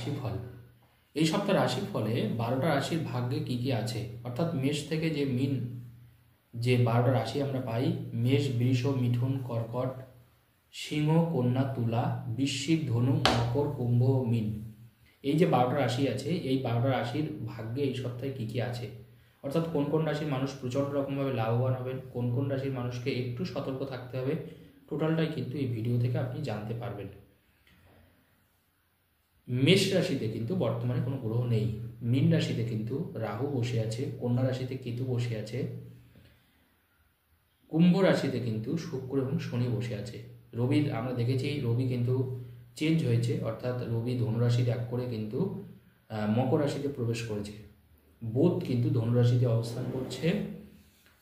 রাশিফল। এই সপ্তাহ রাশিফলে 12টা রাশির ভাগ্যে কী কী আছে, অর্থাৎ মেষ থেকে যে মিন যে 12টা রাশি আমরা পাই, মেষ, বৃষ, মিথুন, কর্কট, সিংহ, কন্যা, তুলা, বৃশ্চিক, ধনু, মকর, কুম্ভ, মিন। এই যে 12টা রাশি আছে, এই 12টা রাশির ভাগ্যে এই সপ্তাহে কী কী আছে, অর্থাৎ কোন কোন রাশির মানুষ প্রচণ্ড রকমভাবে লাভবান হবেন, কোন কোন রাশির মানুষকে একটু সতর্ক থাকতে হবে, টোটালটাই কিন্তু এই ভিডিও থেকে আপনি জানতে পারবেন। মেষ রাশিতে কিন্তু বর্তমানে কোনো গ্রহ নেই। মীন রাশিতে কিন্তু রাহু বসে আছে, কন্যা রাশিতে কেতু বসে আছে, কুম্ভ রাশিতে কিন্তু শুক্র এবং শনি বসে আছে। রবি আমরা দেখেছি রবি কিন্তু চেঞ্জ হয়েছে, অর্থাৎ রবি ধনুরাশি ত্যাগ করে কিন্তু মকর রাশিতে প্রবেশ করেছে। বুধ কিন্তু ধনুরাশিতে অবস্থান করছে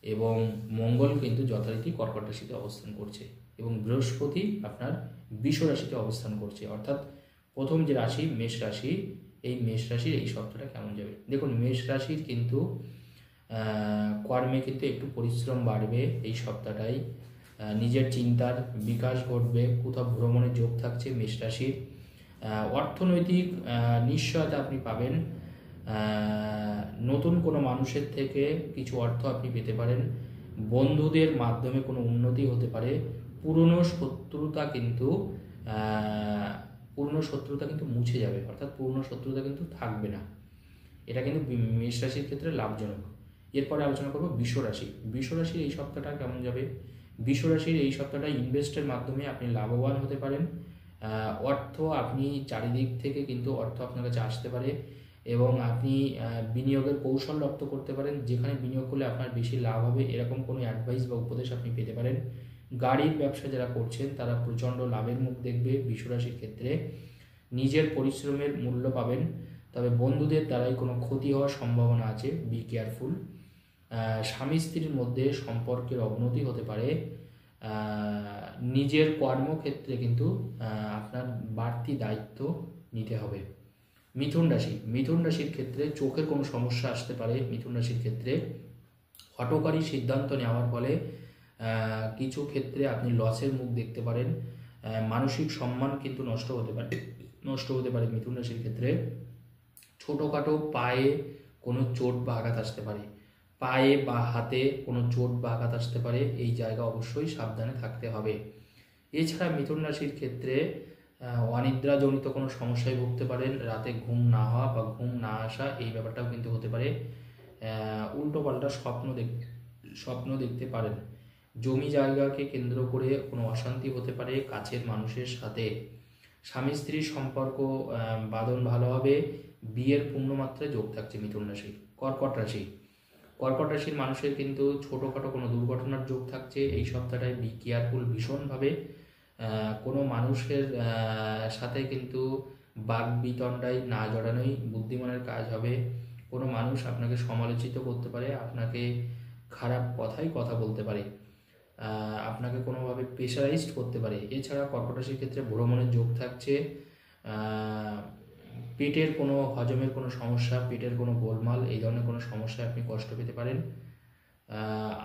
এবং মঙ্গল কিন্তু যথারীতি কর্কট রাশিতে অবস্থান করছে এবং বৃহস্পতি আপনার বৃষ রাশিতে অবস্থান করছে। অর্থাৎ প্রথম যে রাশি মেষ রাশি, এই মেষ রাশির এই সপ্তাহটা কেমন যাবে দেখুন। মেষ রাশির কিন্তু কর্মে কিন্তু একটু পরিশ্রম বাড়বে এই সপ্তাহটাই, নিজের চিন্তার বিকাশ ঘটবে, কোথাও ভ্রমণের যোগ থাকছে মেষ রাশির। অর্থনৈতিক নিশ্চয়তা আপনি পাবেন, নতুন কোনো মানুষের থেকে কিছু অর্থ আপনি পেতে পারেন, বন্ধুদের মাধ্যমে কোনো উন্নতি হতে পারে, পুরনো শত্রুতা কিন্তু মুছে যাবে, অর্থাৎ পুরনো শত্রুতা কিন্তু থাকবে না। এটা কিন্তু মেষ রাশির ক্ষেত্রে লাভজনক। এরপরে আলোচনা করব বৃষ রাশি। বৃষ রাশির এই সপ্তাহটা কেমন যাবে। বৃষ রাশির এই সপ্তাহটা ইনভেস্টের মাধ্যমে আপনি লাভবান হতে পারেন, অর্থ আপনি চারিদিক থেকে কিন্তু অর্থ আপনার কাছে আসতে পারে এবং আপনি বিনিয়োগের কৌশল রপ্ত করতে পারেন, যেখানে বিনিয়োগ করলে আপনার বেশি লাভ হবে এরকম কোনো অ্যাডভাইস বা উপদেশ আপনি পেতে পারেন। গাড়ির ব্যবসা যারা করছেন তারা প্রচণ্ড লাভের মুখ দেখবে বৃষ রাশির ক্ষেত্রে, নিজের পরিশ্রমের মূল্য পাবেন, তবে বন্ধুদের দ্বারাই কোনো ক্ষতি হওয়ার সম্ভাবনা আছে, বি কেয়ারফুল। স্বামী স্ত্রীর মধ্যে সম্পর্কের অবনতি হতে পারে, নিজের কর্মক্ষেত্রে কিন্তু আপনার বাড়তি দায়িত্ব নিতে হবে। মিথুন রাশি। মিথুন রাশির ক্ষেত্রে চোখের কোনো সমস্যা আসতে পারে। মিথুন রাশির ক্ষেত্রে হঠকারী সিদ্ধান্ত নেওয়ার ফলে কিছু ক্ষেত্রে আপনি লসের মুখ দেখতে পারেন, মানসিক সম্মান কিন্তু নষ্ট হতে পারে মিথুন রাশির ক্ষেত্রে। ছোটোখাটো পায়ে কোনো চোট বা আঘাত আসতে পারে, পায়ে বা হাতে কোনো চোট বা আঘাত আসতে পারে, এই জায়গা অবশ্যই সাবধানে থাকতে হবে। এছাড়া মিথুন রাশির ক্ষেত্রে অনিদ্রাজনিত কোনো সমস্যায় ভুগতে পারেন, রাতে ঘুম না হওয়া বা ঘুম না আসা এই ব্যাপারটাও কিন্তু হতে পারে, উল্টোপাল্টা স্বপ্ন দেখতে পারেন, জমি জায়গাকে কেন্দ্র করে কোনো অশান্তি হতে পারে কাছের মানুষের সাথে, স্বামী স্ত্রীর সম্পর্ক বাঁধন ভালো হবে, বিয়ের পূর্ণমাত্রায় যোগ থাকছে মিথুন রাশি। কর্কট রাশি। কর্কট রাশির মানুষের কিন্তু ছোটোখাটো কোনো দুর্ঘটনার যোগ থাকছে এই সপ্তাহটায়, বি কেয়ারফুল ভীষণভাবে। কোনো মানুষের সাথে কিন্তু বাক বিতণ্ডায় না জড়ানোই বুদ্ধিমানের কাজ হবে। কোনো মানুষ আপনাকে সমালোচিত করতে পারে, আপনাকে খারাপ কথা বলতে পারে, আপনাকে কোনোভাবে প্রেশারাইজড করতে পারে। এছাড়া কর্কট রাশির ক্ষেত্রে ভ্রমণের যোগ থাকছে, পেটের কোনো হজমের কোনো সমস্যা, পেটের কোনো গোলমাল এই ধরনের কোনো সমস্যায় আপনি কষ্ট পেতে পারেন,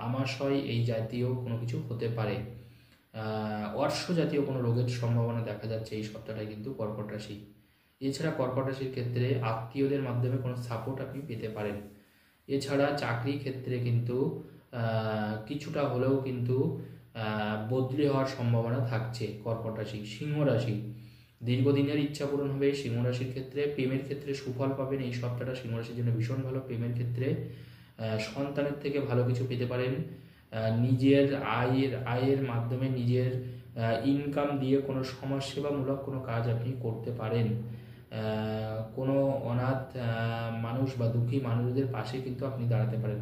আমাশয় এই জাতীয় কোনো কিছু হতে পারে, অর্শ জাতীয় কোনো রোগের সম্ভাবনা দেখা যাচ্ছে এই সপ্তাহটায় কিন্তু কর্কট রাশি। এছাড়া কর্কট রাশির ক্ষেত্রে আত্মীয়দের মাধ্যমে কোনো সাপোর্ট আপনি পেতে পারেন। এছাড়া চাকরি ক্ষেত্রে কিন্তু কিছুটা হলেও কিন্তু বদলি হওয়ার সম্ভাবনা থাকছে কর্কট রাশি। সিংহ রাশি। দীর্ঘদিনের ইচ্ছা পূরণ হবে সিংহ রাশির ক্ষেত্রে, প্রেমের ক্ষেত্রে সুফল পাবেন এই সপ্তাহটা সিংহ রাশির জন্য ভীষণ ভালো। প্রেমের ক্ষেত্রে সন্তানের থেকে ভালো কিছু পেতে পারেন, নিজের আয়ের মাধ্যমে নিজের ইনকাম দিয়ে কোনো সমাজসেবামূলক কোনো কাজ আপনি করতে পারেন, কোনো অনাথ মানুষ বা দুঃখী মানুষদের পাশে কিন্তু আপনি দাঁড়াতে পারেন।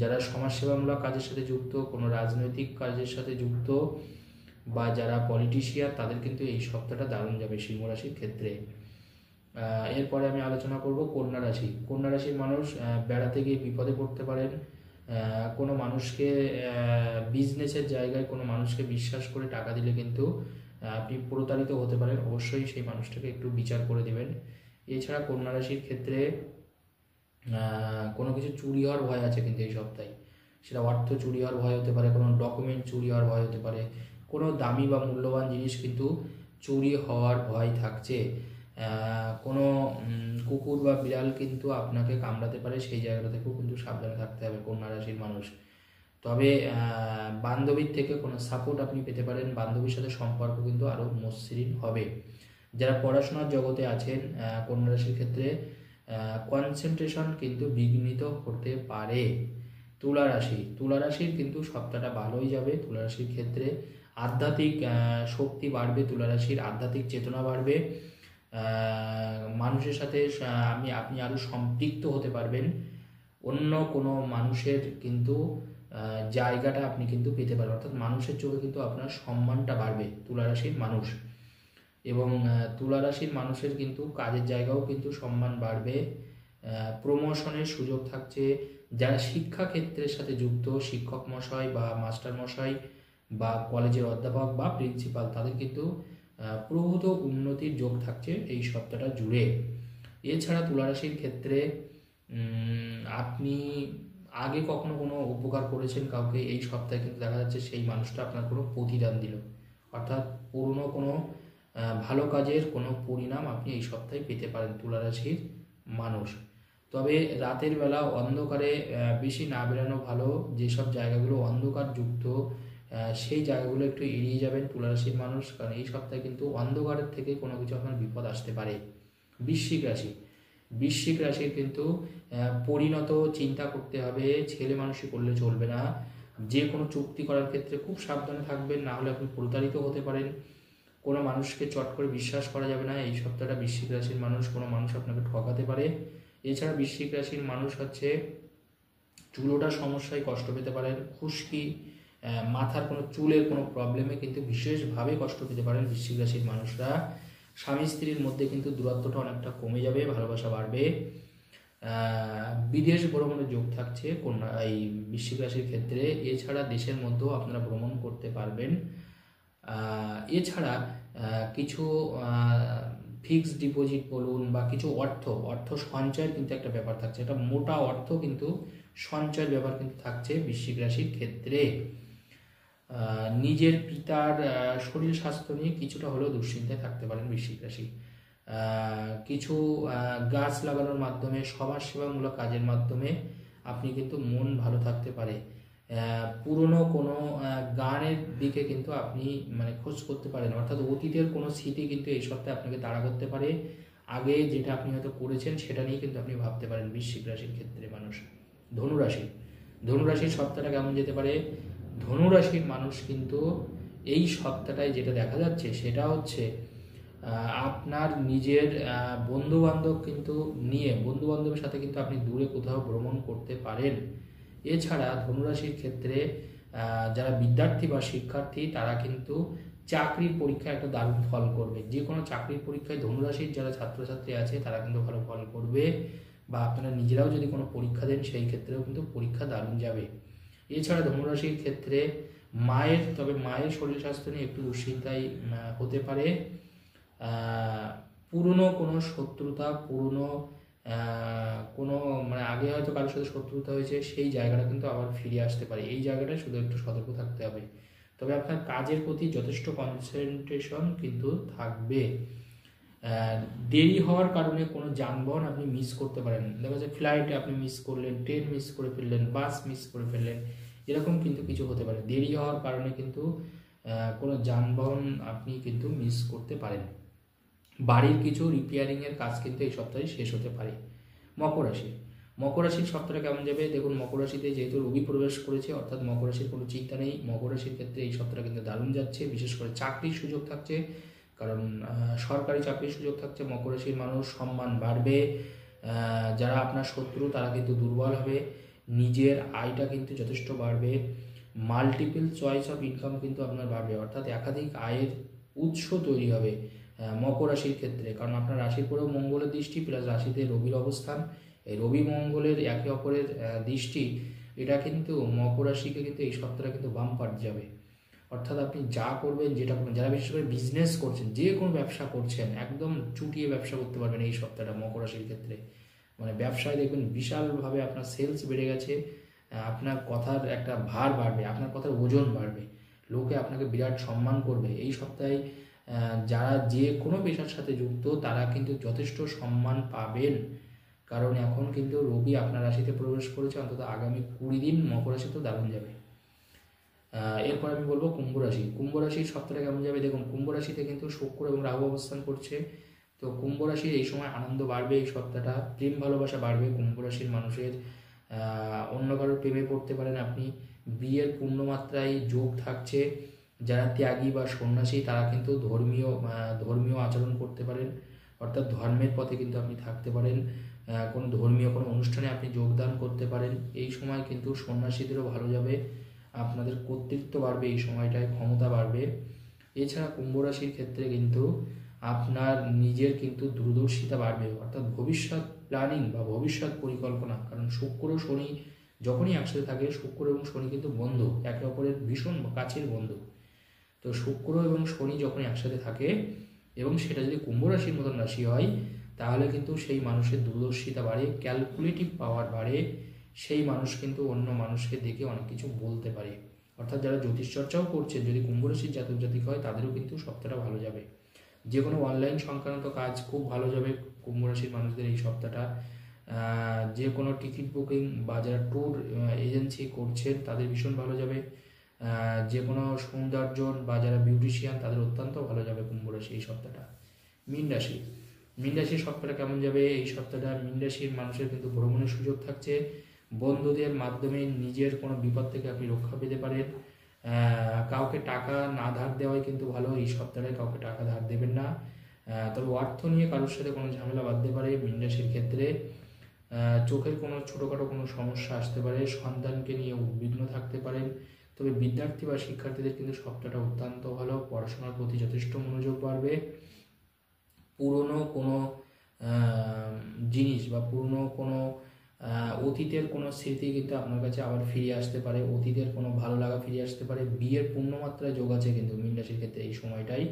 যারা সমাজসেবামূলক কাজের সাথে যুক্ত, কোনো রাজনৈতিক কাজের সাথে যুক্ত বা যারা পলিটিশিয়ান, তাদের কিন্তু এই সপ্তাহটা দারুণ যাবে সিংহ রাশির ক্ষেত্রে। এরপরে আমি আলোচনা করব কন্যা রাশি। কন্যা রাশির মানুষ বেড়াতে গিয়ে বিপদে পড়তে পারেন, কোনো মানুষকে বিজনেসের জায়গায় কোনো মানুষকে বিশ্বাস করে টাকা দিলে কিন্তু আপনি প্রতারিত হতে পারেন, অবশ্যই সেই মানুষটাকে একটু বিচার করে দেবেন। এছাড়া কন্যা রাশির ক্ষেত্রে কোনো কিছু চুরি হওয়ার ভয় আছে কিন্তু এই সপ্তাহে, সেটা অর্থ চুরি হওয়ার ভয় হতে পারে, কোনো ডকুমেন্ট চুরি হওয়ার ভয় হতে পারে, কোনো দামি বা মূল্যবান জিনিস কিন্তু চুরি হওয়ার ভয় থাকছে, কোনো কুকুর বা বিড়াল কিন্তু আপনাকে কামড়াতে পারে, সেই জায়গাটা থেকেও কিন্তু সাবধানে থাকতে হবে কন্যা রাশির মানুষ। তবে বান্ধবীর থেকে কোনো সাপোর্ট আপনি পেতে পারেন, বান্ধবীর সাথে সম্পর্ক কিন্তু আরও মসৃণ হবে। যারা পড়াশোনার জগতে আছেন কন্যা রাশির ক্ষেত্রে কনসেন্ট্রেশন কিন্তু বিঘ্নিত হতে পারে। তুলা রাশির কিন্তু সপ্তাহটা ভালোই যাবে। তুলা রাশির ক্ষেত্রে আধ্যাত্মিক শক্তি বাড়বে, তুলা রাশির আধ্যাত্মিক চেতনা বাড়বে, মানুষের সাথে আপনি আরও সম্পৃক্ত হতে পারবেন, অন্য কোনো মানুষের কিন্তু জায়গাটা আপনি কিন্তু পেতে পারবেন, অর্থাৎ মানুষের চোখে কিন্তু আপনার সম্মানটা বাড়বে তুলা রাশির মানুষ। এবং তুলা রাশির মানুষের কিন্তু কাজের জায়গাও কিন্তু সম্মান বাড়বে, প্রমোশনের সুযোগ থাকছে। যারা শিক্ষাক্ষেত্রের সাথে যুক্ত, শিক্ষক মশাই বা মাস্টার মশাই বা কলেজের অধ্যাপক বা প্রিন্সিপাল, তাদের কিন্তু প্রভূত উন্নতির যোগ থাকছে এই সপ্তাহটা জুড়ে। এছাড়া তুলা রাশির ক্ষেত্রে আপনি আগে কখনো কোনো উপকার করেছেন কাউকে, এই সপ্তাহে কিন্তু দেখা যাচ্ছে সেই মানুষটা আপনার কোনো প্রতিদান দিল, অর্থাৎ পুরনো কোনো ভালো কাজের কোনো পরিণাম আপনি এই সপ্তাহে পেতে পারেন তুলা রাশির মানুষ। তবে রাতের বেলা অন্ধকারে বেশি না বেরানো ভালো, যেসব জায়গাগুলো অন্ধকারযুক্ত সেই জায়গাগুলো একটু এড়িয়ে যাবেন তুলা রাশির মানুষ, কারণ এই সপ্তাহে কিন্তু অন্ধকারের থেকে কোনো কিছু আপনার বিপদ আসতে পারে। বৃশ্চিক রাশির কিন্তু পরিণত চিন্তা করতে হবে, ছেলে মানুষই করলে চলবে না। যে কোনো চুক্তি করার ক্ষেত্রে খুব সাবধানে থাকবেন, না হলে আপনি প্রতারিত হতে পারেন। কোনো মানুষকে চট করে বিশ্বাস করা যাবে না এই সপ্তাহটা বৃশ্চিক রাশির মানুষ, কোনো মানুষ আপনাকে ঠকাতে পারে। এছাড়া বৃশ্চিক রাশির মানুষ হচ্ছে চুলোটার সমস্যায় কষ্ট পেতে পারেন, খুশকি, মাথার কোনো চুলের কোনো প্রবলেমে কিন্তু বিশেষভাবে কষ্ট পেতে পারেন বৃশ্চিক রাশির মানুষরা। স্বামী স্ত্রীর মধ্যে কিন্তু দূরত্বটা অনেকটা কমে যাবে, ভালোবাসা বাড়বে। বিদেশ ভ্রমণের যোগ থাকছে এই বৃশ্চিক রাশির ক্ষেত্রে। এছাড়া দেশের মধ্যেও আপনারা ভ্রমণ করতে পারবেন। এছাড়া কিছু ফিক্সড ডিপোজিট বলুন বা কিছু অর্থ সঞ্চয়ের কিন্তু একটা ব্যাপার থাকছে, একটা মোটা অর্থ কিন্তু সঞ্চয়ের ব্যাপার কিন্তু থাকছে বৃশ্চিক রাশির ক্ষেত্রে। নিজের পিতার শরীর স্বাস্থ্য নিয়ে কিছুটা হলেও দুশ্চিন্তায় থাকতে পারেন বৃশ্চিক রাশি। কিছু গাছ লাগানোর মাধ্যমে, সমাজ সেবামূলক কাজের মাধ্যমে আপনি কিন্তু মন ভালো থাকতে পারে। পুরনো কোনো গানের দিকে কিন্তু আপনি খোঁজ করতে পারেন, অর্থাৎ অতীতের কোনো স্মৃতি কিন্তু এই সপ্তাহে আপনাকে তাড়া করতে পারে। আগে যেটা আপনি হয়তো করেছেন সেটা নিয়ে কিন্তু আপনি ভাবতে পারেন বৃশ্চিক রাশির ক্ষেত্রে মানুষ। ধনুরাশির সপ্তাহটা কেমন যেতে পারে? ধনুরাশির মানুষ কিন্তু এই সপ্তাহটায় যেটা দেখা যাচ্ছে সেটা হচ্ছে আপনার নিজের বন্ধুবান্ধব কিন্তু নিয়ে, বন্ধুবান্ধবের সাথে কিন্তু আপনি দূরে কোথাও ভ্রমণ করতে পারেন। এছাড়া ধনুরাশির ক্ষেত্রে যারা বিদ্যার্থী বা শিক্ষার্থী, তারা কিন্তু চাকরির পরীক্ষায় একটা দারুণ ফল করবে। যে কোনো চাকরির পরীক্ষায় ধনুরাশির যারা ছাত্রছাত্রী আছে তারা কিন্তু ভালো ফল করবে, বা আপনারা নিজেরাও যদি কোনো পরীক্ষা দেন সেই ক্ষেত্রেও কিন্তু পরীক্ষা দারুণ যাবে। এছাড়া ধনুরাশির ক্ষেত্রে মায়ের শরীর স্বাস্থ্য নিয়ে একটু দুশ্চিন্তায় হতে পারে। পুরনো কোনো শত্রুতা, পুরনো কোনো আগে হয়তো কারোর সাথে শত্রুতা হয়েছে, সেই জায়গাটা কিন্তু আবার ফিরে আসতে পারে। এই জায়গাটায় শুধু একটু সতর্ক থাকতে হবে। তবে আপনার কাজের প্রতি যথেষ্ট কনসেন্ট্রেশন কিন্তু থাকবে। দেরি হওয়ার কারণে কোনো যানবাহন আপনি মিস করতে পারেন। দেখা যায় ফ্লাইটে আপনি মিস করলেন, ট্রেন মিস করে ফেললেন, বাস মিস করে ফেললেন, এরকম কিন্তু কিছু হতে পারে। দেরি হওয়ার কারণে কিন্তু কোনো যানবাহন আপনি কিন্তু মিস করতে পারেন। বাড়ির কিছু রিপেয়ারিংয়ের কাজ কিন্তু এই সপ্তাহে শেষ হতে পারে। মকর রাশির সপ্তাহটা কেমন যাবে দেখুন। মকর রাশিতে যেহেতু রবি প্রবেশ করেছে, অর্থাৎ মকর রাশির কোনো চিন্তা নেই। মকর রাশির ক্ষেত্রে এই সপ্তাহটা কিন্তু দারুণ যাচ্ছে, বিশেষ করে চাকরির সুযোগ থাকছে, কারণ সরকারি চাকরির সুযোগ থাকছে। মকর রাশির মানুষ সম্মান বাড়বে, যারা আপনার শত্রু তারা কিন্তু দুর্বল হবে, নিজের আয়টা কিন্তু যথেষ্ট বাড়বে, মাল্টিপল চয়েস অফ ইনকাম কিন্তু আপনার বাড়বে, অর্থাৎ একাধিক আয়ের উৎস তৈরি হবে মকর রাশির ক্ষেত্রে। কারণ আপনার রাশির পরেও মঙ্গলের দৃষ্টি, প্লাস রাশিতে রবির অবস্থান, এই রবি মঙ্গলের একে অপরের দৃষ্টি, এটা কিন্তু মকর রাশিকে কিন্তু এই সপ্তাহটা কিন্তু বাম্পার যাবে। অর্থাৎ আপনি যা করবেন, যেটা করবেন, যারা বিশেষ করে বিজনেস করছেন, যে কোনো ব্যবসা করছেন, একদম চুটিয়ে ব্যবসা করতে পারবেন এই সপ্তাহটা মকর রাশির ক্ষেত্রে। ব্যবসায় দেখবেন বিশালভাবে আপনার সেলস বেড়ে গেছে, আপনার কথার একটা ভার বাড়বে, আপনার কথার ওজন বাড়বে, লোকে আপনাকে বিরাট সম্মান করবে। এই সপ্তাহে যারা যে কোনো পেশার সাথে যুক্ত তারা কিন্তু যথেষ্ট সম্মান পাবেন, কারণ এখন কিন্তু রবি আপনার রাশিতে প্রবেশ করেছে। অন্তত আগামী 20 দিন মকর রাশি তো দারুণ যাবে। এরপর আমি বলবো কুম্ভ রাশি। কুম্ভ রাশির সপ্তাহটা কেমন যাবে দেখুন, কুম্ভ রাশিতে কিন্তু শুক্র এবং রাহু অবস্থান করছে। তো কুম্ভ রাশির এই সময় আনন্দ বাড়বে, এই সপ্তাহটা প্রেম ভালোবাসা বাড়বে। কুম্ভ রাশির মানুষের অন্য কারোর প্রেমে পড়তে পারেন আপনি। বিয়ের পূর্ণমাত্রায় যোগ থাকছে। যারা ত্যাগী বা সন্ন্যাসী তারা কিন্তু ধর্মীয় আচরণ করতে পারেন, অর্থাৎ ধর্মের পথে কিন্তু আপনি থাকতে পারেন। কোনো ধর্মীয় কোনো অনুষ্ঠানে আপনি যোগদান করতে পারেন। এই সময় কিন্তু সন্ন্যাসীদেরও ভালো যাবে, আপনাদের কর্তৃত্ব বাড়বে এই সময়টায়, ক্ষমতা বাড়বে। এছাড়া কুম্ভ রাশির ক্ষেত্রে কিন্তু আপনার নিজের কিন্তু দূরদর্শিতা বাড়বে, অর্থাৎ ভবিষ্যৎ প্ল্যানিং বা ভবিষ্যৎ পরিকল্পনা। কারণ শুক্র শনি যখনই একসাথে থাকে, শুক্র এবং শনি কিন্তু বন্ধু, একে অপরের ভীষণ কাছের বন্ধু। তো শুক্র এবং শনি যখন একসাথে থাকে এবং সেটা যদি কুম্ভ রাশির মতন রাশি হয়, তাহলে কিন্তু সেই মানুষের দূরদর্শিতা বাড়ে, ক্যালকুলেটিভ পাওয়ার বাড়ে। সেই মানুষ কিন্তু অন্য মানুষকে দেখে অনেক কিছু বলতে পারে। অর্থাৎ যারা জ্যোতিষ চর্চাও করছেন, যদি কুম্ভ রাশির জাতক জাতিক হয়, তাদেরও কিন্তু সপ্তাহটা ভালো যাবে। যে কোনো অনলাইন সংক্রান্ত কাজ খুব ভালো যাবে কুম্ভ রাশির মানুষদের এই সপ্তাহটা। যে কোনো টিকিট বুকিং বা যারা ট্যুর এজেন্সি করছেন তাদের ভীষণ ভালো যাবে। যে কোনো সৌন্দর্যন বা যারা বিউটিশিয়ান তাদের অত্যন্ত ভালো যাবে কুম্ভ রাশি এই সপ্তাহটা। মীন রাশি। মীন রাশির সপ্তাহটা কেমন যাবে এই সপ্তাহটা? মীন রাশির মানুষের কিন্তু ভ্রমণের সুযোগ থাকছে। বন্ধুদের মাধ্যমে নিজের কোনো বিপদ থেকে আপনি রক্ষা পেতে পারেন। কাউকে টাকা না ধার দেওয়াই কিন্তু ভালো, এই সপ্তাহে কাউকে টাকা ধার দেবেন না। তবে অর্থ নিয়ে কারোর সাথে কোনো ঝামেলা বাঁধতে পারে মীন রাশির ক্ষেত্রে। চোখের কোনো ছোটোখাটো কোনো সমস্যা আসতে পারে, সন্তানকে নিয়ে উদ্বিগ্ন থাকতে পারেন। তবে বিদ্যার্থী বা শিক্ষার্থীদের কিন্তু সপ্তাহটা অত্যন্ত ভালো, পড়াশোনার প্রতি যথেষ্ট মনোযোগ বাড়বে। পুরনো কোনো জিনিস বা পুরনো কোনো অতীতের কোনো স্মৃতি কিন্তু আপনার কাছে আবার ফিরে আসতে পারে, অতীতের কোনো ভালো লাগা ফিরে আসতে পারে। বিয়ের পূর্ণমাত্রায় যোগ আছে কিন্তু মীন রাশির ক্ষেত্রে এই সময়টাই।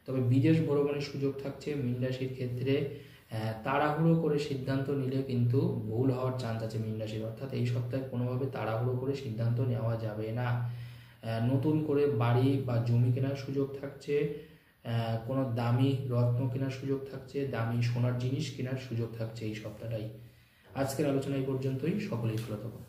তবে বিদেশ ভ্রমণের সুযোগ থাকছে মীন রাশির ক্ষেত্রে। তাড়াহুড়ো করে সিদ্ধান্ত নিলে কিন্তু ভুল হওয়ার চান্স আছে মীন রাশির, অর্থাৎ এই সপ্তাহে কোনোভাবে তাড়াহুড়ো করে সিদ্ধান্ত নেওয়া যাবে না। নতুন করে বাড়ি বা জমি কেনার সুযোগ থাকছে, কোনো দামি রত্ন কেনার সুযোগ থাকছে, দামি সোনার জিনিস কেনার সুযোগ থাকছে এই সপ্তাহটাই। আজকের আলোচনা এই পর্যন্তই। সকলেই ভালো থাকুন।